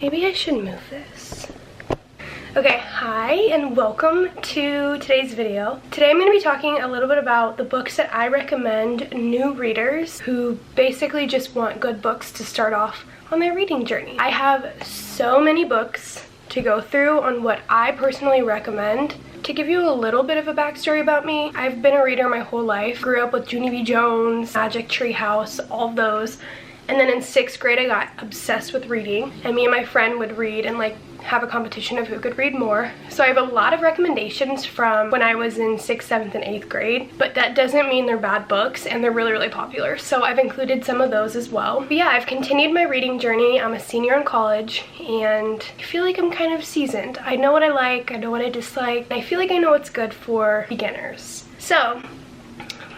Maybe I should move this. Okay, hi and welcome to today's video. Today I'm going to be talking a little bit about the books that I recommend new readers who basically just want good books to start off on their reading journey. I have so many books to go through on what I personally recommend. To give you a little bit of a backstory about me, I've been a reader my whole life. Grew up with Junie B. Jones, Magic Tree House, all of those. And then in 6th grade I got obsessed with reading, and me and my friend would read and like have a competition of who could read more. So I have a lot of recommendations from when I was in 6th, 7th, and 8th grade, but that doesn't mean they're bad books, and they're really, really popular. So I've included some of those as well. But yeah, I've continued my reading journey. I'm a senior in college, and I feel like I'm kind of seasoned. I know what I like, I know what I dislike, and I feel like I know what's good for beginners. So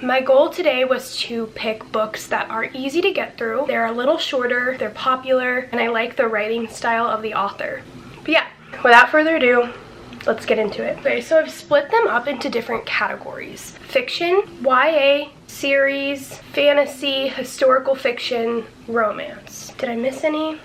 my goal today was to pick books that are easy to get through. They're a little shorter, they're popular, and I like the writing style of the author. But yeah, without further ado, let's get into it. Okay, so I've split them up into different categories. Fiction, YA, series, fantasy, historical fiction, romance. Did I miss any?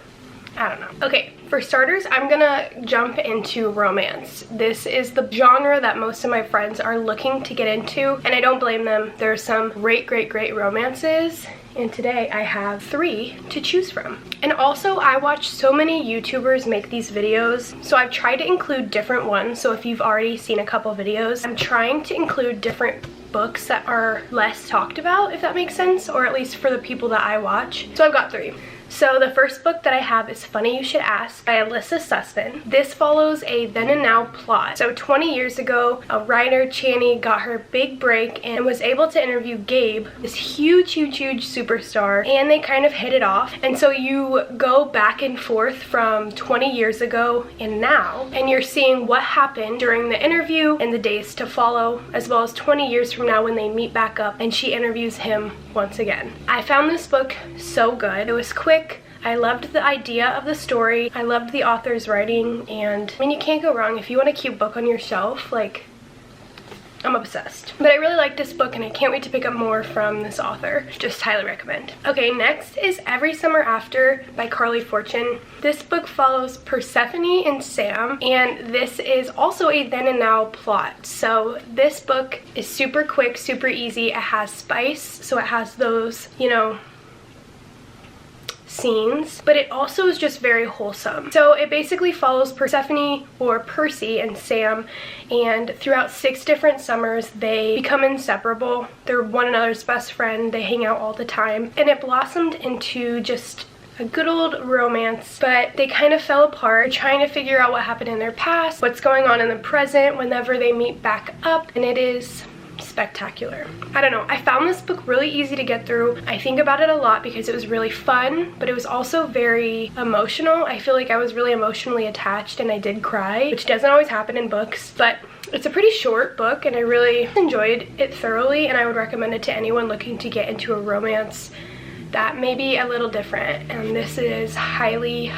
I don't know. Okay, for starters, I'm gonna jump into romance. This is the genre that most of my friends are looking to get into, and I don't blame them. There are some great romances, and today I have 3 to choose from. And also, I watch so many YouTubers make these videos, so I've tried to include different ones. So if you've already seen a couple videos, I'm trying to include different books that are less talked about, if that makes sense, or at least for the people that I watch. So I've got 3. So the first book that I have is Funny You Should Ask by Alyssa Sussman. This follows a then and now plot. So 20 years ago, a writer, Chani, got her big break and was able to interview Gabe, this huge superstar, and they kind of hit it off. And so you go back and forth from 20 years ago and now, and you're seeing what happened during the interview and the days to follow, as well as 20 years from now when they meet back up and she interviews him once again. I found this book so good. It was quick. I loved the idea of the story. I loved the author's writing, and I mean, you can't go wrong. If you want a cute book on your shelf, like, I'm obsessed. But I really like this book, and I can't wait to pick up more from this author. Just highly recommend. Okay, next is Every Summer After by Carly Fortune. This book follows Persephone and Sam, and this is also a then and now plot. So this book is super quick, super easy. It has spice, so it has those, you know, scenes, but it also is just very wholesome. So it basically follows Persephone, or Percy, and Sam, and throughout 6 different summers they become inseparable. They're one another's best friend, they hang out all the time, and it blossomed into just a good old romance, but they kind of fell apart, trying to figure out what happened in their past, what's going on in the present whenever they meet back up, and it is spectacular. I don't know, I found this book really easy to get through. I think about it a lot because it was really fun, but it was also very emotional. I feel like I was really emotionally attached, and I did cry, which doesn't always happen in books, but it's a pretty short book and I really enjoyed it thoroughly, and I would recommend it to anyone looking to get into a romance that may be a little different, and this is highly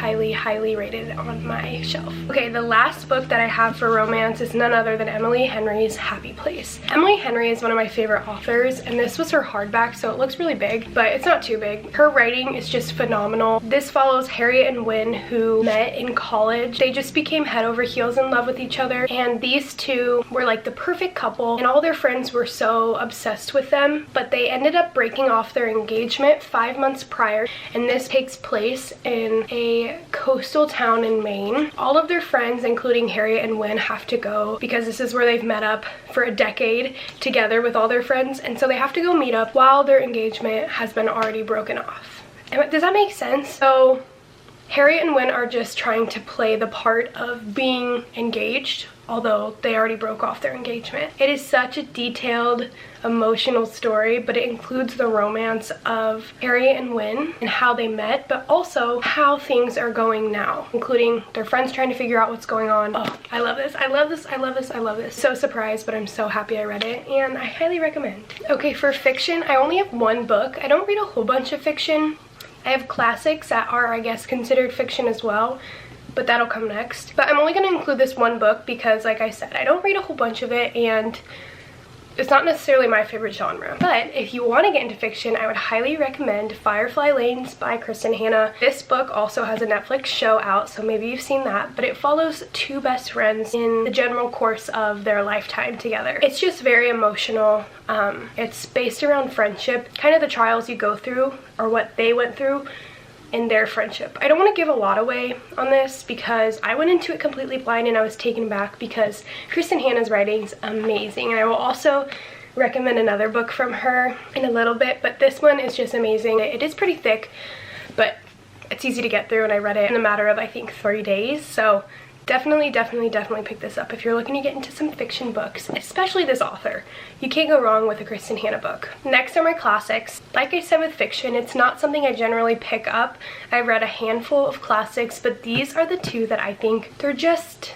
rated on my shelf. Okay, the last book that I have for romance is none other than Emily Henry's Happy Place. Emily Henry is one of my favorite authors, and this was her hardback, so it looks really big, but it's not too big. Her writing is just phenomenal. This follows Harriet and Wynne, who met in college. They just became head over heels in love with each other, and these two were like the perfect couple, and all their friends were so obsessed with them, but they ended up breaking off their engagement 5 months prior, and this takes place in a coastal town in Maine. All of their friends, including Harriet and Wynne, have to go because this is where they've met up for a decade together with all their friends, and so they have to go meet up while their engagement has been already broken off. Does that make sense? So Harriet and Wynne are just trying to play the part of being engaged, although they already broke off their engagement. It is such a detailed, emotional story, but it includes the romance of Harriet and Wynne and how they met, but also how things are going now, including their friends trying to figure out what's going on. Oh, I love this, I love this, I love this, I love this. So surprised, but I'm so happy I read it, and I highly recommend. Okay, for fiction, I only have 1 book. I don't read a whole bunch of fiction. I have classics that are, I guess, considered fiction as well, but that'll come next. But I'm only going to include this 1 book because, like I said, I don't read a whole bunch of it, and It's not necessarily my favorite genre, but if you want to get into fiction, I would highly recommend Firefly Lanes by Kristin Hannah. This book also has a Netflix show out, so maybe you've seen that, but it follows two best friends in the general course of their lifetime together. It's just very emotional. It's based around friendship, kind of the trials you go through or what they went through in their friendship. I don't want to give a lot away on this because I went into it completely blind and I was taken back because Kristin Hannah's writing's amazing. And I will also recommend another book from her in a little bit, but this one is just amazing. It is pretty thick, but it's easy to get through, and I read it in a matter of I think 3 days. So definitely pick this up if you're looking to get into some fiction books, especially this author. You can't go wrong with a Kristin Hannah book. Next are my classics. Like I said with fiction, it's not something I generally pick up. I've read a handful of classics, but these are the two that I think they're just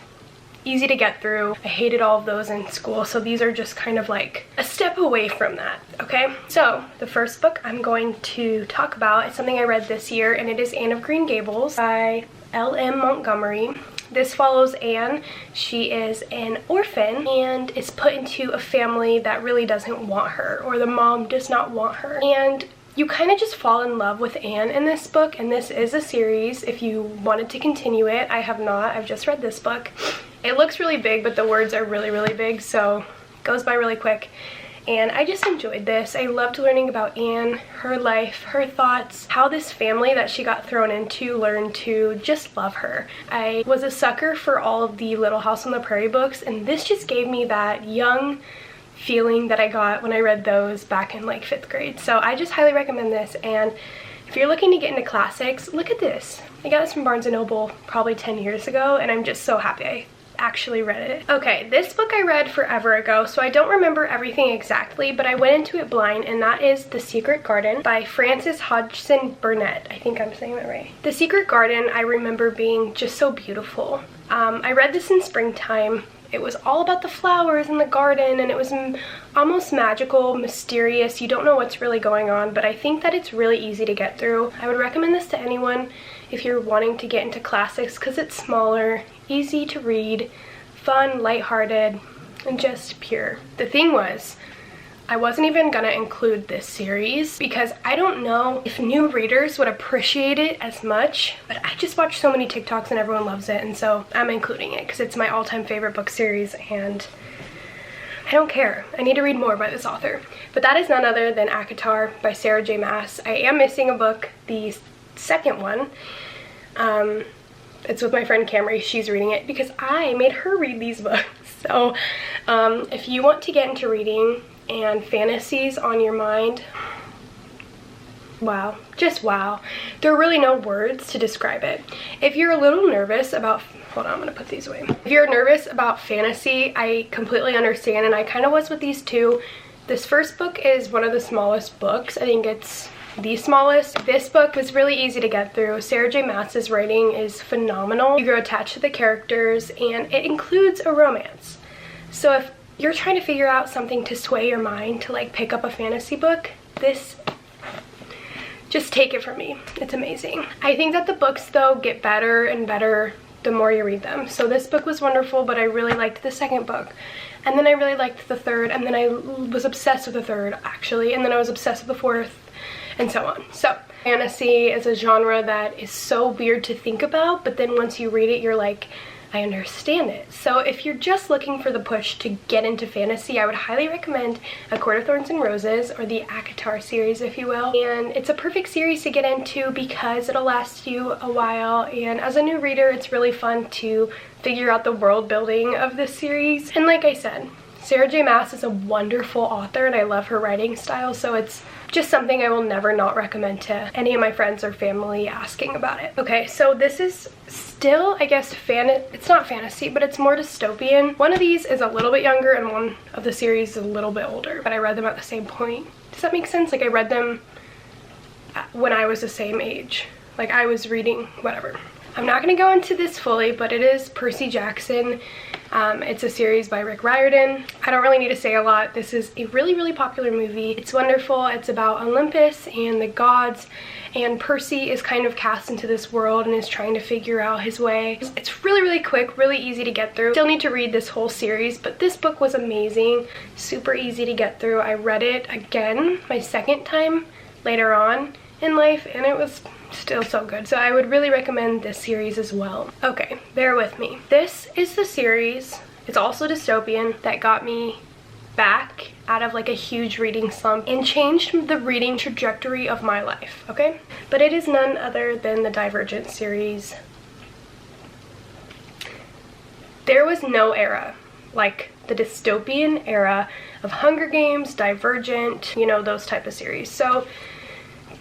easy to get through. I hated all of those in school, so these are just kind of like a step away from that, okay? So the first book I'm going to talk about is something I read this year, and it is Anne of Green Gables by L.M. Montgomery. This follows Anne. She is an orphan and is put into a family that really doesn't want her, or the mom does not want her. And you kind of just fall in love with Anne in this book, and this is a series if you wanted to continue it. I have not. I've just read this book. It looks really big, but the words are really big, so it goes by really quick. And I just enjoyed this. I loved learning about Anne, her life, her thoughts, how this family that she got thrown into learned to just love her. I was a sucker for all of the Little House on the Prairie books, and this just gave me that young feeling that I got when I read those back in like 5th grade. So I just highly recommend this, and if you're looking to get into classics, look at this. I got this from Barnes & Noble probably 10 years ago, and I'm just so happy I actually read it. Okay, this book I read forever ago, so I don't remember everything exactly, but I went into it blind, and that is The Secret Garden by Frances Hodgson Burnett. I think I'm saying that right. The Secret Garden I remember being just so beautiful. I read this in springtime. It was all about the flowers in the garden, and it was almost magical, mysterious. You don't know what's really going on, but I think that it's really easy to get through. I would recommend this to anyone if you're wanting to get into classics because it's smaller, easy to read, fun, lighthearted, and just pure. The thing was, I wasn't even gonna include this series because I don't know if new readers would appreciate it as much, but I just watch so many TikToks and everyone loves it, and so I'm including it because it's my all-time favorite book series, and I don't care. I need to read more by this author. But that is none other than ACOTAR by Sarah J. Maas. I am missing a book, the second one. It's with my friend Camry. She's reading it because I made her read these books. So if you want to get into reading and fantasies on your mind, wow, just wow. There are really no words to describe it. If you're a little nervous about, hold on, I'm gonna put these away. If you're nervous about fantasy, I completely understand, and I kind of was with these two. This first book is one of the smallest books. I think it's the smallest. This book was really easy to get through. Sarah J. Maas's writing is phenomenal. You grow attached to the characters, and it includes a romance. So if you're trying to figure out something to sway your mind to like pick up a fantasy book, this, just take it from me. It's amazing. I think that the books though get better and better the more you read them. So this book was wonderful, but I really liked the second book. And then I really liked the third, and then I was obsessed with the third actually, and then I was obsessed with the fourth, and so on. So fantasy is a genre that is so weird to think about, but then once you read it, you're like, I understand it. So if you're just looking for the push to get into fantasy, I would highly recommend A Court of Thorns and Roses, or the ACOTAR series, if you will. And it's a perfect series to get into because it'll last you a while, and as a new reader, it's really fun to figure out the world building of this series. And like I said, Sarah J. Maas is a wonderful author, and I love her writing style, so it's just something I will never not recommend to any of my friends or family asking about it. Okay, so this is still, I guess, it's not fantasy, but it's more dystopian. One of these is a little bit younger, and one of the series is a little bit older, but I read them at the same point. Does that make sense? Like, I read them when I was the same age. Like, I was reading, whatever. I'm not going to go into this fully, but it is Percy Jackson. It's a series by Rick Riordan. I don't really need to say a lot. This is a really popular movie. It's wonderful. It's about Olympus and the gods, and Percy is kind of cast into this world and is trying to figure out his way. It's really, really quick, really easy to get through. Still need to read this whole series, but this book was amazing, super easy to get through. I read it again my second time later on in life, and it was still so good. So I would really recommend this series as well. Okay, bear with me. This is the series, it's also dystopian, that got me back out of like a huge reading slump and changed the reading trajectory of my life, okay? But it is none other than the Divergent series. There was no era like the dystopian era of Hunger Games, Divergent, you know, those type of series. So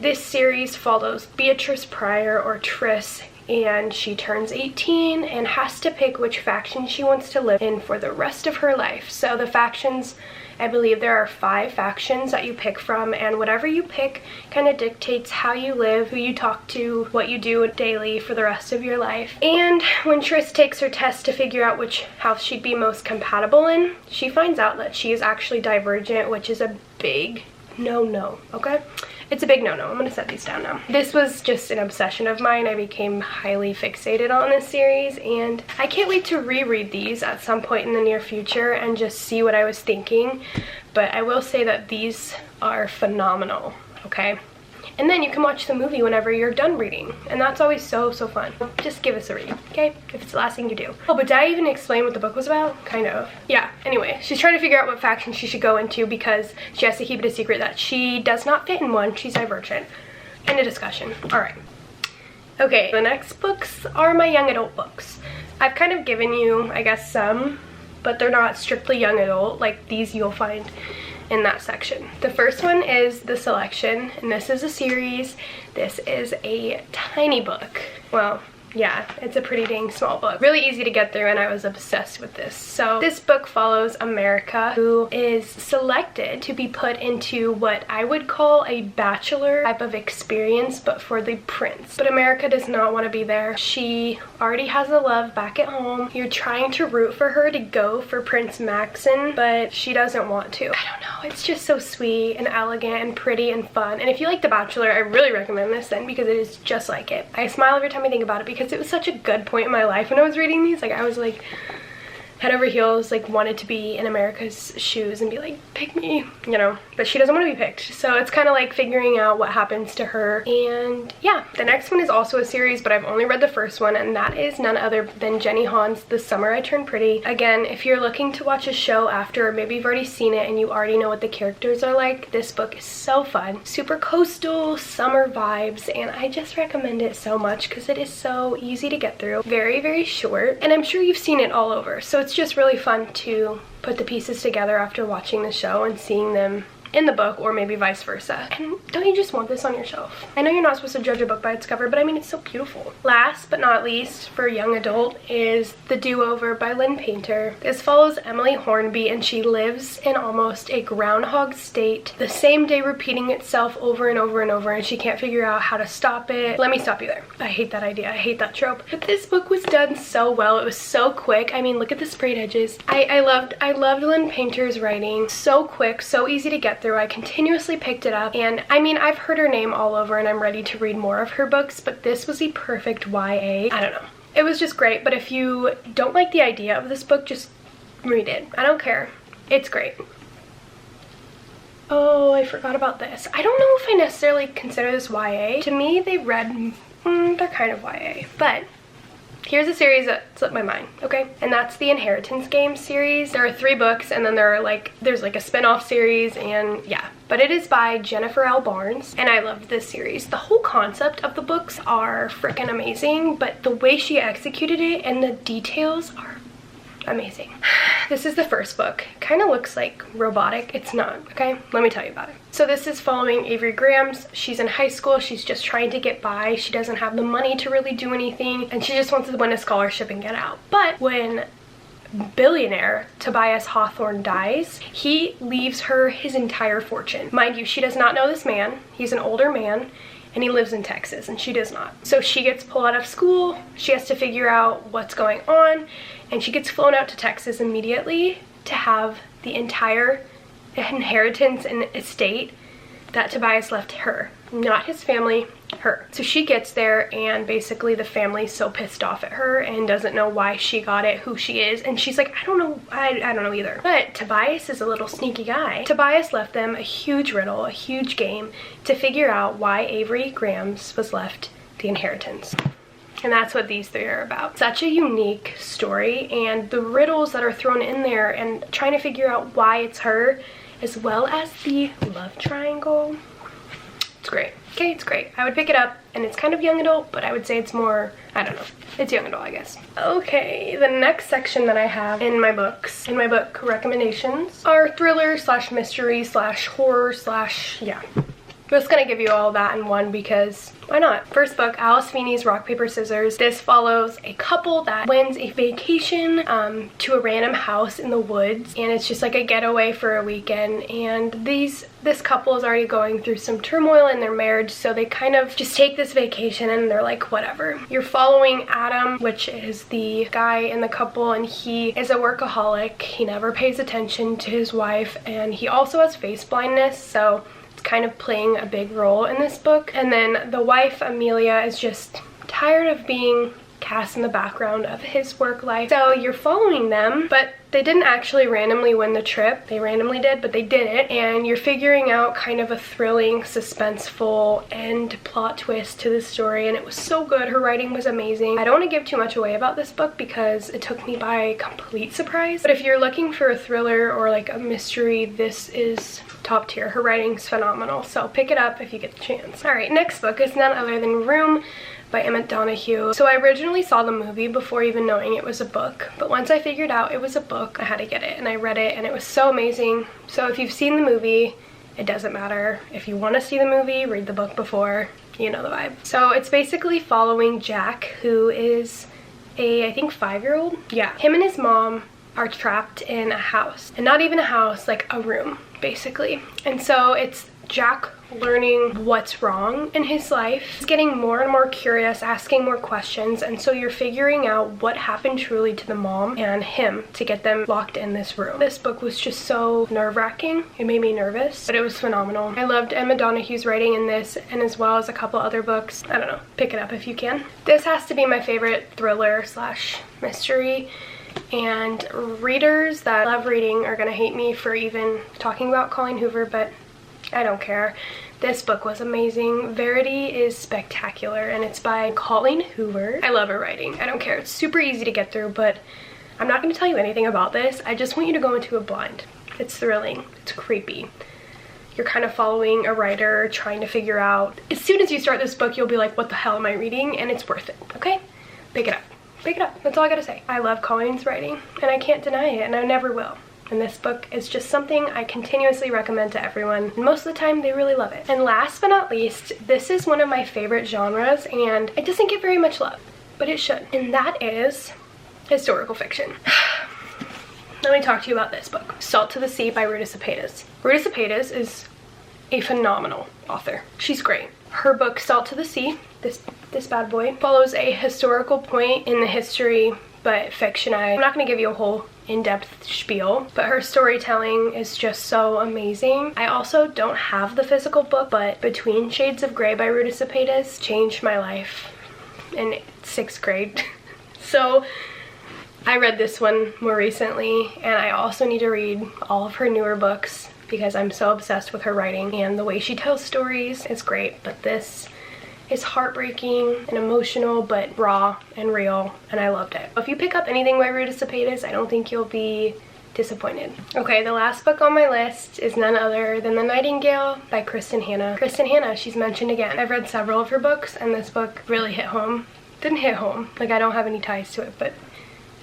this series follows Beatrice Pryor, or Triss, and she turns 18 and has to pick which faction she wants to live in for the rest of her life. So the factions, I believe there are 5 factions that you pick from, and whatever you pick kind of dictates how you live, who you talk to, what you do daily for the rest of your life. And when Triss takes her test to figure out which house she'd be most compatible in, she finds out that she is actually Divergent, which is a big no-no, okay? It's a big no-no. I'm gonna set these down now. This was just an obsession of mine. I became highly fixated on this series, and I can't wait to reread these at some point in the near future and just see what I was thinking. But I will say that these are phenomenal, okay? And then you can watch the movie whenever you're done reading, and that's always so fun. Just give us a read, okay? If it's the last thing you do. Oh, but did I even explain what the book was about? Kind of. Yeah, anyway, she's trying to figure out what faction she should go into because she has to keep it a secret that she does not fit in one. She's Divergent. End of discussion. All right. Okay, the next books are my young adult books. I've kind of given you, I guess, some, but they're not strictly young adult. Like these you'll find in that section. The first one is The Selection, and this is a series. This is a tiny book. Well, yeah, it's a pretty dang small book. Really easy to get through, and I was obsessed with this. So this book follows America, who is selected to be put into what I would call a bachelor type of experience, but for the prince. But America does not want to be there. She already has a love back at home. You're trying to root for her to go for Prince Maxon, but she doesn't want to. I don't know. It's just so sweet and elegant and pretty and fun. And if you like The Bachelor, I really recommend this then, because it is just like it. I smile every time I think about it because it was such a good point in my life when I was reading these. Like I was like head over heels, like wanted to be in America's shoes and be like, pick me, you know, but she doesn't want to be picked. So it's kind of like figuring out what happens to her. And yeah, the next one is also a series, but I've only read the first one, and that is none other than Jenny Han's The Summer I Turned Pretty. Again, if you're looking to watch a show after, or maybe you've already seen it and you already know what the characters are like, this book is so fun. Super coastal summer vibes, and I just recommend it so much because it is so easy to get through. Very short, and I'm sure you've seen it all over. So it's just really fun to put the pieces together after watching the show and seeing them in the book, or maybe vice versa. And don't you just want this on your shelf? I know you're not supposed to judge a book by its cover, but I mean, it's so beautiful. Last but not least, for young adult, is The Do-Over by Lynn Painter. This follows Emily Hornby, and she lives in almost a groundhog state, the same day repeating itself over and over and over, and she can't figure out how to stop it. Let me stop you there. I hate that idea. I hate that trope. But this book was done so well. It was so quick. I mean, look at the sprayed edges. I loved Lynn Painter's writing. So quick, so easy to get through. I continuously picked it up, and I mean, I've heard her name all over and I'm ready to read more of her books, but this was the perfect YA. I don't know. It was just great, but if you don't like the idea of this book, just read it. I don't care. It's great. Oh, I forgot about this. I don't know if I necessarily consider this YA. To me, they're kind of YA, but here's a series that slipped my mind, okay? And that's the Inheritance Games series. There are 3 books, and then there's like a spin-off series, and yeah. But it is by Jennifer L. Barnes, and I loved this series. The whole concept of the books are freaking amazing, but the way she executed it and the details are amazing. This is the first book. Kind of looks like robotic. It's not, okay? Let me tell you about it. So this is following Avery Grams. She's in high school. She's just trying to get by. She doesn't have the money to really do anything, and she just wants to win a scholarship and get out. But when billionaire Tobias Hawthorne dies, he leaves her his entire fortune. Mind you, she does not know this man. He's an older man, and he lives in Texas, and she does not. So she gets pulled out of school. She has to figure out what's going on, and she gets flown out to Texas immediately to have the entire inheritance and estate that Tobias left her. Not his family, her. So she gets there and basically the family's so pissed off at her and doesn't know why she got it, who she is, and she's like, I don't know, I don't know either. But Tobias is a little sneaky guy. Tobias left them a huge riddle, a huge game to figure out why Avery Grahams was left the inheritance. And that's what these three are about. Such a unique story, and the riddles that are thrown in there and trying to figure out why it's her, as well as the love triangle. It's great. Okay, it's great. I would pick it up, and it's kind of young adult, but I would say it's more, I don't know, it's young adult, I guess. Okay, the next section that I have in my books, in my book recommendations, are thriller slash mystery slash horror slash, yeah. I'm just gonna give you all that in one because why not? First book, Alice Feeney's Rock, Paper, Scissors. This follows a couple that wins a vacation to a random house in the woods, and it's just like a getaway for a weekend, and this couple is already going through some turmoil in their marriage, so they kind of just take this vacation and they're like, whatever. You're following Adam, which is the guy in the couple, and he is a workaholic. He never pays attention to his wife, and he also has face blindness, so kind of playing a big role in this book. And then the wife, Amelia, is just tired of being cast in the background of his work life. So you're following them, but they didn't actually randomly win the trip. They randomly did, but they did it. And you're figuring out kind of a thrilling, suspenseful end plot twist to the story, and it was so good. Her writing was amazing. I don't want to give too much away about this book because it took me by complete surprise. But if you're looking for a thriller or like a mystery, this is top tier. Her writing's phenomenal, so pick it up if you get the chance. All right, next book is none other than Room by Emmett Donahue. So I originally saw the movie before even knowing it was a book, but once I figured out it was a book, I had to get it, and I read it, and it was so amazing. So if you've seen the movie, it doesn't matter. If you want to see the movie, read the book before. You know the vibe. So it's basically following Jack, who is a, I think, 5-year-old. Yeah, him and his mom are trapped in a house, and not even a house, like a room basically. And so it's Jack learning what's wrong in his life. He's getting more and more curious, asking more questions, and so you're figuring out what happened truly to the mom and him to get them locked in this room. This book was just so nerve-wracking. It made me nervous, but it was phenomenal. I loved Emma Donahue's writing in this, and as well as a couple other books. I don't know, pick it up if you can. This has to be my favorite thriller slash mystery, and readers that love reading are gonna hate me for even talking about Colleen Hoover, but I don't care. This book was amazing. Verity is spectacular, and it's by Colleen Hoover. I love her writing. I don't care. It's super easy to get through, but I'm not going to tell you anything about this. I just want you to go into it blind. It's thrilling. It's creepy. You're kind of following a writer trying to figure out. As soon as you start this book, you'll be like, what the hell am I reading? And it's worth it, okay? Pick it up. Pick it up. That's all I gotta say. I love Colleen's writing, and I can't deny it, and I never will. And this book is just something I continuously recommend to everyone, and most of the time they really love it. And last but not least, this is one of my favorite genres, and it doesn't get very much love, but it should, and that is historical fiction. Let me talk to you about this book, Salt to the Sea by Ruta Sepetys. Ruta Sepetys is a phenomenal author. She's great. Her book, Salt to the Sea, this bad boy, follows a historical point in the history, but fiction. I'm not going to give you a whole in-depth spiel, but her storytelling is just so amazing. I also don't have the physical book, but Between Shades of Grey by Ruta Sepetys changed my life in 6th grade. So I read this one more recently, and I also need to read all of her newer books because I'm so obsessed with her writing, and the way she tells stories is great, but this is heartbreaking and emotional, but raw and real, and I loved it. If you pick up anything by Ruta Sepetys, I don't think you'll be disappointed. Okay, the last book on my list is none other than The Nightingale by Kristin Hannah. Kristin Hannah, she's mentioned again. I've read several of her books, and this book really hit home. Didn't hit home, like I don't have any ties to it, but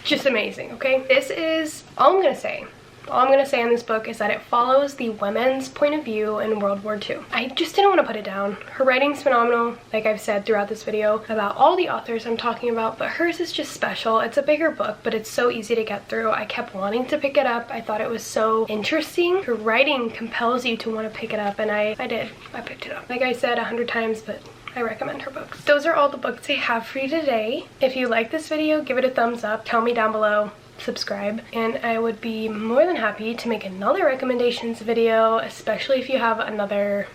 just amazing, okay? This is all I'm gonna say. All I'm gonna say on this book is that it follows the women's point of view in World War II. I just didn't want to put it down. Her writing's phenomenal, like I've said throughout this video about all the authors I'm talking about, but hers is just special. It's a bigger book, but it's so easy to get through. I kept wanting to pick it up. I thought it was so interesting. Her writing compels you to want to pick it up, and I did. I picked it up. Like I said 100 times, but I recommend her books. Those are all the books I have for you today. If you like this video, give it a thumbs up. Tell me down below. Subscribe, and I would be more than happy to make another recommendations video, especially if you have another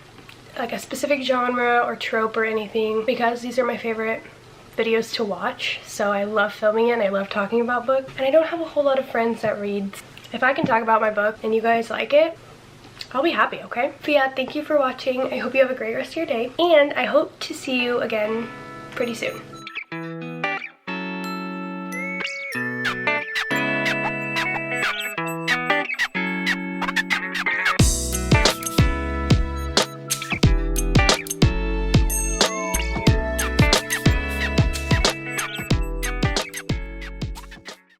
like a specific genre or trope or anything, because these are my favorite videos to watch. So I love filming it and I love talking about books, and I don't have a whole lot of friends that read. If I can talk about my book and you guys like it, I'll be happy, okay? But yeah, thank you for watching. I hope you have a great rest of your day, and I hope to see you again pretty soon.